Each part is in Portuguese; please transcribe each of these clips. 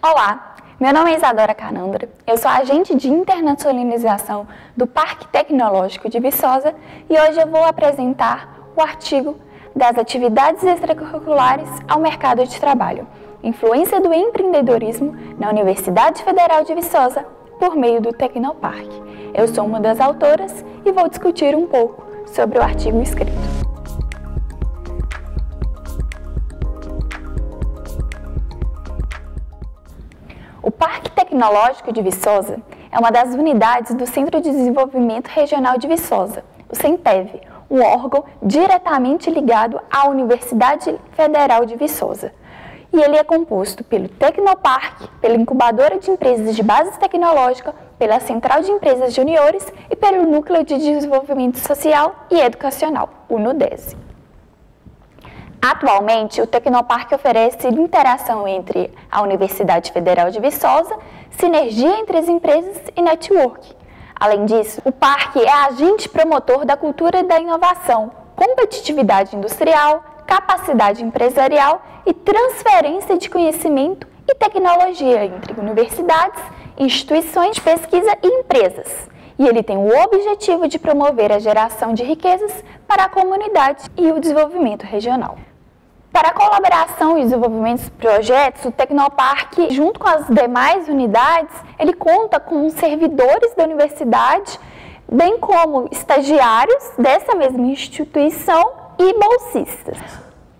Olá, meu nome é Isadora Canandra, eu sou agente de internacionalização do Parque Tecnológico de Viçosa e hoje eu vou apresentar o artigo das atividades extracurriculares ao mercado de trabalho, influência do empreendedorismo na Universidade Federal de Viçosa por meio do Tecnoparque. Eu sou uma das autoras e vou discutir um pouco sobre o artigo escrito. O Parque Tecnológico de Viçosa é uma das unidades do Centro de Desenvolvimento Regional de Viçosa, o CENTEV, um órgão diretamente ligado à Universidade Federal de Viçosa. E ele é composto pelo Tecnoparque, pela Incubadora de Empresas de Base Tecnológica, pela Central de Empresas Juniores e pelo Núcleo de Desenvolvimento Social e Educacional, o NUDESE. Atualmente, o Tecnoparque oferece interação entre a Universidade Federal de Viçosa, sinergia entre as empresas e network. Além disso, o parque é agente promotor da cultura da inovação, competitividade industrial, capacidade empresarial e transferência de conhecimento e tecnologia entre universidades, instituições de pesquisa e empresas. E ele tem o objetivo de promover a geração de riquezas para a comunidade e o desenvolvimento regional. Para a colaboração e desenvolvimento de projetos, o Tecnoparque, junto com as demais unidades, ele conta com servidores da universidade, bem como estagiários dessa mesma instituição e bolsistas.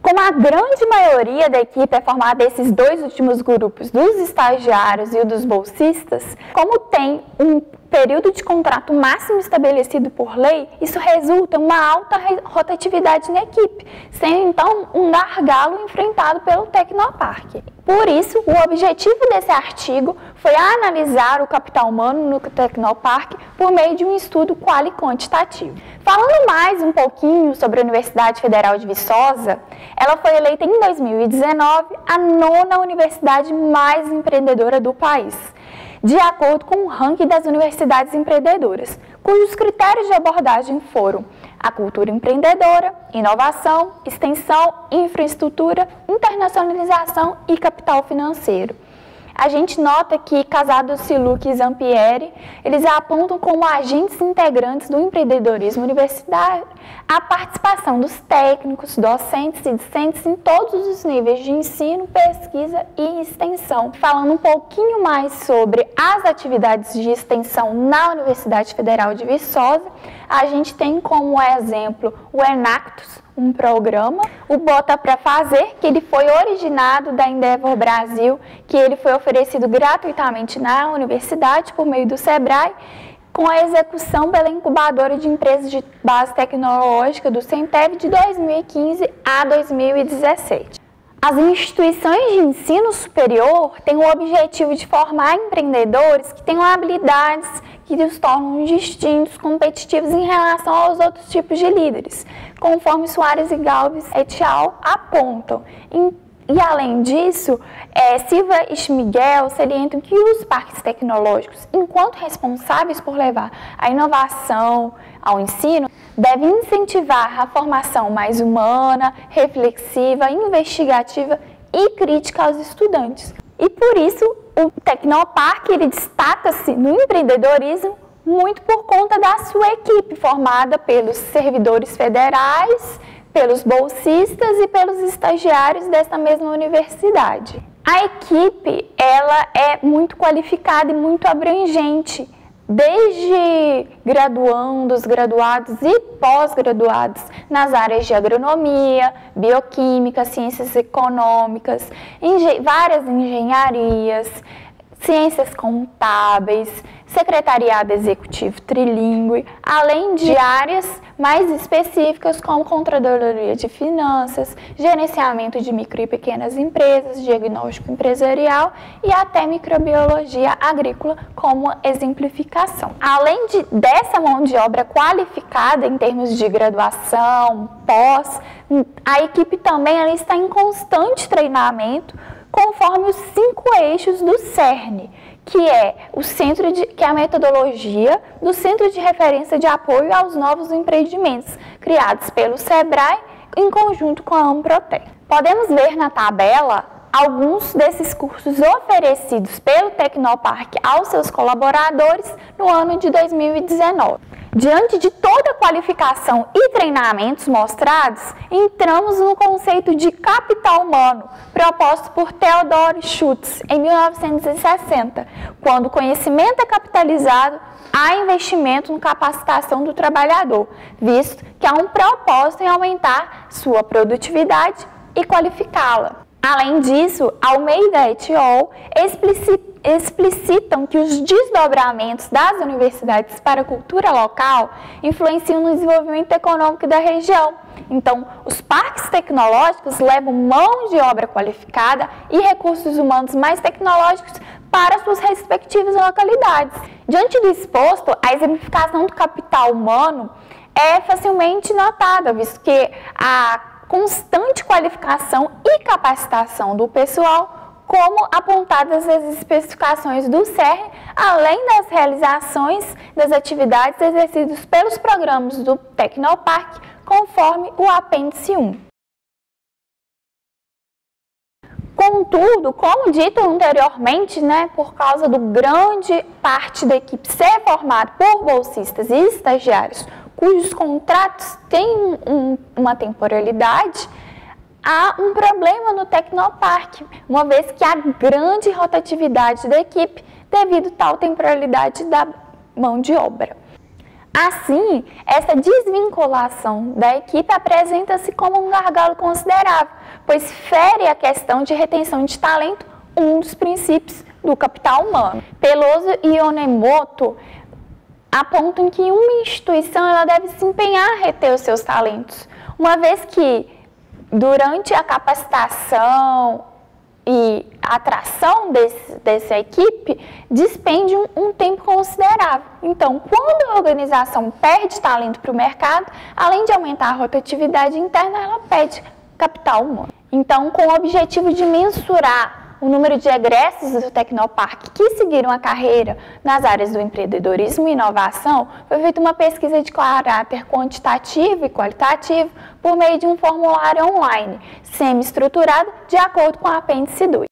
Como a grande maioria da equipe é formada desses dois últimos grupos, dos estagiários e dos bolsistas, como tem um período de contrato máximo estabelecido por lei, isso resulta em uma alta rotatividade na equipe, sendo então um gargalo enfrentado pelo Tecnoparque. Por isso, o objetivo desse artigo foi analisar o capital humano no Tecnoparque por meio de um estudo quali quantitativo. Falando mais um pouquinho sobre a Universidade Federal de Viçosa, ela foi eleita em 2019 a 9ª universidade mais empreendedora do país, de acordo com o ranking das universidades empreendedoras, cujos critérios de abordagem foram a cultura empreendedora, inovação, extensão, infraestrutura, internacionalização e capital financeiro. A gente nota que Casado, Siluc e Zampieri, eles apontam como agentes integrantes do empreendedorismo universitário a participação dos técnicos, docentes e discentes em todos os níveis de ensino, pesquisa e extensão. Falando um pouquinho mais sobre as atividades de extensão na Universidade Federal de Viçosa, a gente tem como exemplo o Enactus, um programa, o Bota Pra Fazer, que ele foi originado da Endeavor Brasil, que ele foi oferecido gratuitamente na universidade por meio do Sebrae, com a execução pela Incubadora de Empresas de Base Tecnológica do CENTEV de 2015 a 2017. As instituições de ensino superior têm o objetivo de formar empreendedores que tenham habilidades que os tornam distintos, competitivos em relação aos outros tipos de líderes, conforme Soares e Galvez et al. Apontam. E além disso, Silva e Schmigel salientam que os parques tecnológicos, enquanto responsáveis por levar a inovação ao ensino, devem incentivar a formação mais humana, reflexiva, investigativa e crítica aos estudantes. E por isso, o Tecnoparque ele destaca-se no empreendedorismo muito por conta da sua equipe, formada pelos servidores federais, pelos bolsistas e pelos estagiários dessa mesma universidade. A equipe ela é muito qualificada e muito abrangente, desde graduandos, graduados e pós-graduados nas áreas de agronomia, bioquímica, ciências econômicas, várias engenharias, ciências contábeis, secretariado executivo trilingue, além de áreas mais específicas como controladoria de finanças, gerenciamento de micro e pequenas empresas, diagnóstico empresarial e até microbiologia agrícola como exemplificação. Além dessa mão de obra qualificada em termos de graduação, pós, a equipe também ela está em constante treinamento conforme os 5 eixos do CERN, que é a metodologia do Centro de Referência de Apoio aos Novos Empreendimentos, criados pelo Sebrae em conjunto com a Amprotec. Podemos ver na tabela alguns desses cursos oferecidos pelo Tecnopark aos seus colaboradores no ano de 2019. Diante de toda a qualificação e treinamentos mostrados, entramos no conceito de capital humano, proposto por Theodor Schutz em 1960, quando o conhecimento é capitalizado, há investimento na capacitação do trabalhador, visto que há um propósito em aumentar sua produtividade e qualificá-la. Além disso, Almeida et al. Explicitam que os desdobramentos das universidades para a cultura local influenciam no desenvolvimento econômico da região. Então, os parques tecnológicos levam mão de obra qualificada e recursos humanos mais tecnológicos para suas respectivas localidades. Diante do exposto, a exemplificação do capital humano é facilmente notada, visto que a constante qualificação e capacitação do pessoal, como apontadas as especificações do CERN, além das realizações das atividades exercidas pelos programas do Tecnopark, conforme o apêndice 1. Contudo, como dito anteriormente, por causa do grande parte da equipe ser formada por bolsistas e estagiários, cujos contratos têm uma temporalidade, há um problema no Tecnopark, uma vez que há grande rotatividade da equipe devido a tal temporalidade da mão de obra. Assim, essa desvinculação da equipe apresenta-se como um gargalo considerável, pois fere a questão de retenção de talento, um dos princípios do capital humano. Peloso e Yonemoto apontam que uma instituição ela deve se empenhar a reter os seus talentos, uma vez que durante a capacitação e atração dessa equipe, despende um tempo considerável. Então, quando a organização perde talento para o mercado, além de aumentar a rotatividade interna, ela perde capital humano. Então, com o objetivo de mensurar o número de egressos do Tecnopark que seguiram a carreira nas áreas do empreendedorismo e inovação, foi feita uma pesquisa de caráter quantitativo e qualitativo por meio de um formulário online, semi-estruturado, de acordo com o apêndice 2.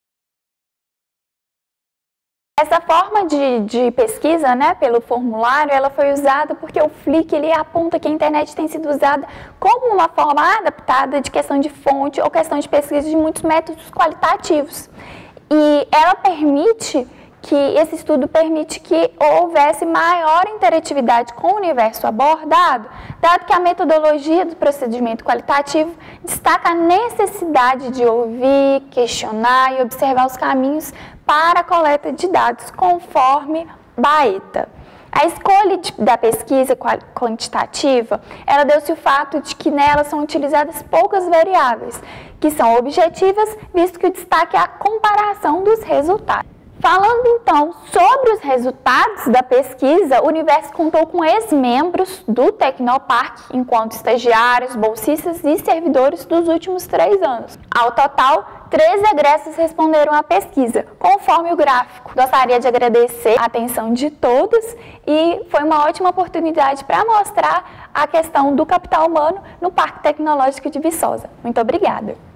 Essa forma de pesquisa, pelo formulário, ela foi usada porque o Flickr ele aponta que a internet tem sido usada como uma forma adaptada de questão de fonte ou questão de pesquisa de muitos métodos qualitativos. E ela esse estudo permite que houvesse maior interatividade com o universo abordado, dado que a metodologia do procedimento qualitativo destaca a necessidade de ouvir, questionar e observar os caminhos para a coleta de dados, conforme Baeta. A escolha da pesquisa quantitativa, ela deu-se o fato de que nela são utilizadas poucas variáveis, que são objetivas, visto que o destaque é a comparação dos resultados. Falando então sobre os resultados da pesquisa, o Universo contou com ex-membros do Tecnopark, enquanto estagiários, bolsistas e servidores dos últimos 3 anos. Ao total, 13 egressos responderam à pesquisa, conforme o gráfico. Gostaria de agradecer a atenção de todos e foi uma ótima oportunidade para mostrar a questão do capital humano no Parque Tecnológico de Viçosa. Muito obrigada!